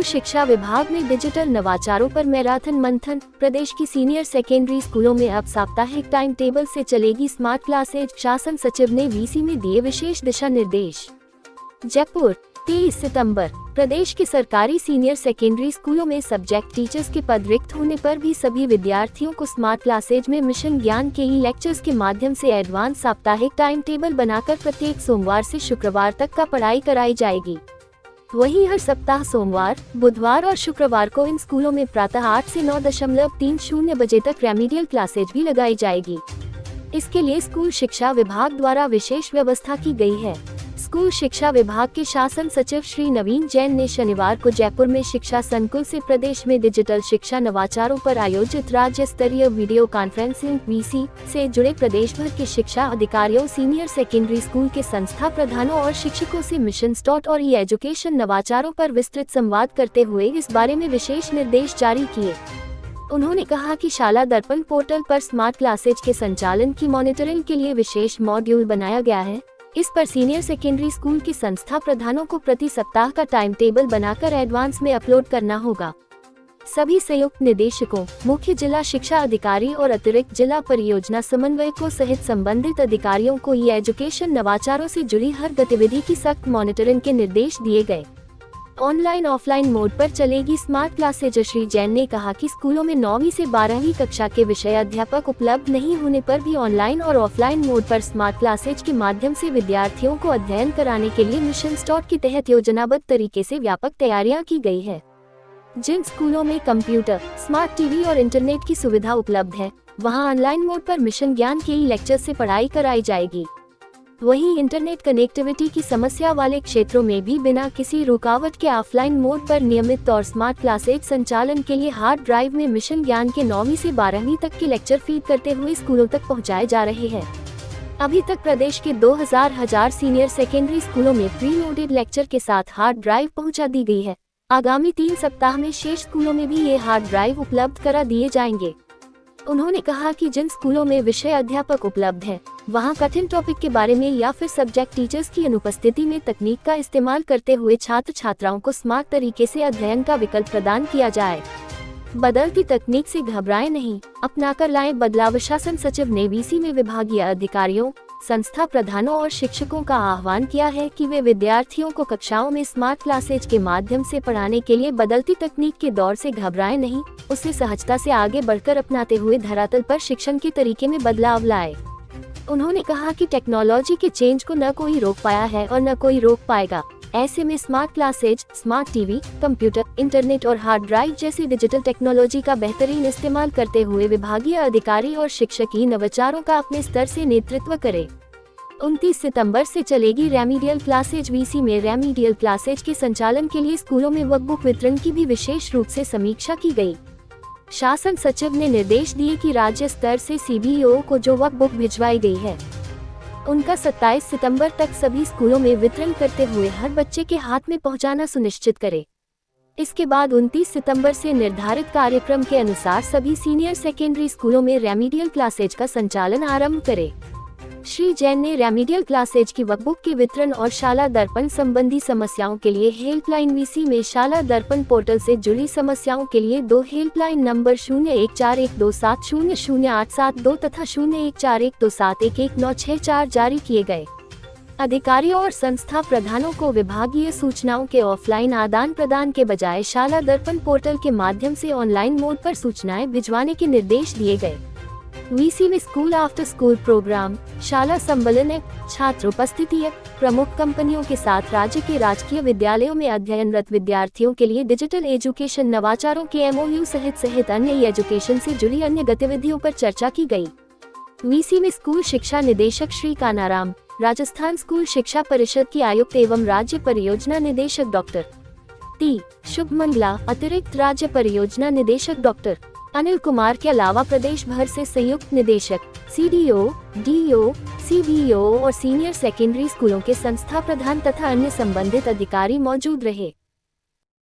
शिक्षा विभाग में डिजिटल नवाचारों पर मैराथन मंथन। प्रदेश की सीनियर सेकेंडरी स्कूलों में अब साप्ताहिक टाइम टेबल से चलेगी स्मार्ट क्लासेज। शासन सचिव ने वीसी में दिए विशेष दिशा निर्देश। जयपुर, 23 सितंबर। प्रदेश के सरकारी सीनियर सेकेंडरी स्कूलों में सब्जेक्ट टीचर्स के पद रिक्त होने पर भी सभी विद्यार्थियों को स्मार्ट क्लासेज में मिशन ज्ञान के ई लेक्चर्स के माध्यम से एडवांस साप्ताहिक टाइम टेबल बनाकर प्रत्येक सोमवार से शुक्रवार तक का पढ़ाई कराई जाएगी। वहीं हर सप्ताह सोमवार, बुधवार और शुक्रवार को इन स्कूलों में प्रातः 8 से 9:30 बजे तक रेमेडियल क्लासेज भी लगाई जाएगी। इसके लिए स्कूल शिक्षा विभाग द्वारा विशेष व्यवस्था की गई है। स्कूल शिक्षा विभाग के शासन सचिव श्री नवीन जैन ने शनिवार को जयपुर में शिक्षा संकुल से प्रदेश में डिजिटल शिक्षा नवाचारों पर आयोजित राज्य स्तरीय वीडियो कॉन्फ्रेंसिंग (वीसी) से जुड़े प्रदेश भर के शिक्षा अधिकारियों, सीनियर सेकेंडरी स्कूल के संस्था प्रधानों और शिक्षकों से मिशन स्टॉट और ई एजुकेशन नवाचारों पर विस्तृत संवाद करते हुए इस बारे में विशेष निर्देश जारी किए। उन्होंने कहा कि शाला दर्पण पोर्टल पर स्मार्ट क्लासेज के संचालन की मॉनिटरिंग के लिए विशेष मॉड्यूल बनाया गया है। इस पर सीनियर सेकेंडरी स्कूल की संस्था प्रधानों को प्रति सप्ताह का टाइम टेबल बनाकर एडवांस में अपलोड करना होगा। सभी संयुक्त निदेशकों, मुख्य जिला शिक्षा अधिकारी और अतिरिक्त जिला परियोजना समन्वयकों सहित संबंधित अधिकारियों को ई एजुकेशन नवाचारों से जुड़ी हर गतिविधि की सख्त मॉनिटरिंग के निर्देश दिए गए। ऑनलाइन ऑफलाइन मोड पर चलेगी स्मार्ट क्लासेज। श्री जैन ने कहा कि स्कूलों में 9वीं से 12वीं कक्षा के विषय अध्यापक उपलब्ध नहीं होने पर भी ऑनलाइन और ऑफलाइन मोड पर स्मार्ट क्लासेज के माध्यम से विद्यार्थियों को अध्ययन कराने के लिए मिशन स्टॉट के तहत योजनाबद्ध तरीके से व्यापक तैयारियां की गई है। जिन स्कूलों में कंप्यूटर, स्मार्ट टीवी और इंटरनेट की सुविधा उपलब्ध है, वहां ऑनलाइन मोड पर मिशन ज्ञान के ई लेक्चर से पढ़ाई कराई जाएगी। वहीं इंटरनेट कनेक्टिविटी की समस्या वाले क्षेत्रों में भी बिना किसी रुकावट के ऑफलाइन मोड पर नियमित और स्मार्ट क्लासेज संचालन के लिए हार्ड ड्राइव में मिशन ज्ञान के 9वीं से 12वीं तक के लेक्चर फीड करते हुए स्कूलों तक पहुंचाए जा रहे हैं। अभी तक प्रदेश के 2000 सीनियर सेकेंडरी स्कूलों में प्री लोडेड लेक्चर के साथ हार्ड ड्राइव पहुँचा दी गई है। आगामी 3 सप्ताह में शेष स्कूलों में भी ये हार्ड ड्राइव उपलब्ध करा दिए जाएंगे। उन्होंने कहा कि जिन स्कूलों में विषय अध्यापक उपलब्ध हैं, वहां कठिन टॉपिक के बारे में या फिर सब्जेक्ट टीचर्स की अनुपस्थिति में तकनीक का इस्तेमाल करते हुए छात्र छात्राओं को स्मार्ट तरीके से अध्ययन का विकल्प प्रदान किया जाए। बदलती तकनीक से घबराएं नहीं, अपनाकर लाएं बदलाव। शासन सचिव ने वीसी में विभागीय अधिकारियों, संस्था प्रधानों और शिक्षकों का आह्वान किया है कि वे विद्यार्थियों को कक्षाओं में स्मार्ट क्लासेज के माध्यम से पढ़ाने के लिए बदलती तकनीक के दौर से घबराएं नहीं, उसे सहजता से आगे बढ़कर अपनाते हुए धरातल पर शिक्षण के तरीके में बदलाव लाए। उन्होंने कहा कि टेक्नोलॉजी के चेंज को न कोई रोक पाया है और न कोई रोक पाएगा। ऐसे में smart classes, smart TV, computer, internet और हार्ड ड्राइव जैसी डिजिटल टेक्नोलॉजी का बेहतरीन इस्तेमाल करते हुए विभागीय अधिकारी और शिक्षक इन नवाचारों का अपने स्तर से नेतृत्व करें। 29 सितंबर से चलेगी रेमेडियल क्लासेज। वीसी में रेमेडियल क्लासेज के संचालन के लिए स्कूलों में वर्कबुक वितरण की भी विशेष रूप से समीक्षा की गई। शासन सचिव ने निर्देश दिए कि राज्य स्तर से सीबीओ को जो वर्कबुक भिजवाई गई है, उनका 27 सितंबर तक सभी स्कूलों में वितरण करते हुए हर बच्चे के हाथ में पहुंचाना सुनिश्चित करें। इसके बाद 29 सितंबर से निर्धारित कार्यक्रम के अनुसार सभी सीनियर सेकेंडरी स्कूलों में रेमेडियल क्लासेज का संचालन आरंभ करें। श्री जैन ने रेमेडियल क्लासेज की वर्कबुक के वितरण और शाला दर्पण संबंधी समस्याओं के लिए हेल्पलाइन वीसी में शाला दर्पण पोर्टल से जुड़ी समस्याओं के लिए 2 हेल्पलाइन नंबर 014127000872 तथा 014127119664 जारी किए गए। अधिकारियों और संस्था प्रधानों को विभागीय सूचनाओं के ऑफलाइन आदान प्रदान के बजाय शाला दर्पण पोर्टल के माध्यम से ऑनलाइन मोड पर सूचनाएं भिजवाने के निर्देश दिए गए। वीसी में स्कूल आफ्टर स्कूल प्रोग्राम, शाला सम्मेलन ऐप, छात्र उपस्थिति ऐप, प्रमुख कंपनियों के साथ राज्य के राजकीय विद्यालयों में अध्ययनरत विद्यार्थियों के लिए डिजिटल एजुकेशन नवाचारों के MOU सहित अन्य एजुकेशन से जुड़ी अन्य गतिविधियों पर चर्चा की गई। वीसी में स्कूल शिक्षा निदेशक श्री कानाराम, राजस्थान स्कूल शिक्षा परिषद की आयुक्त एवं राज्य परियोजना निदेशक डॉक्टर टी शुभमंगला, अतिरिक्त राज्य परियोजना निदेशक डॉक्टर अनिल कुमार के अलावा प्रदेश भर से संयुक्त निदेशक, CDO, DO, CBO और सीनियर सेकेंडरी स्कूलों के संस्था प्रधान तथा अन्य संबंधित अधिकारी मौजूद रहे।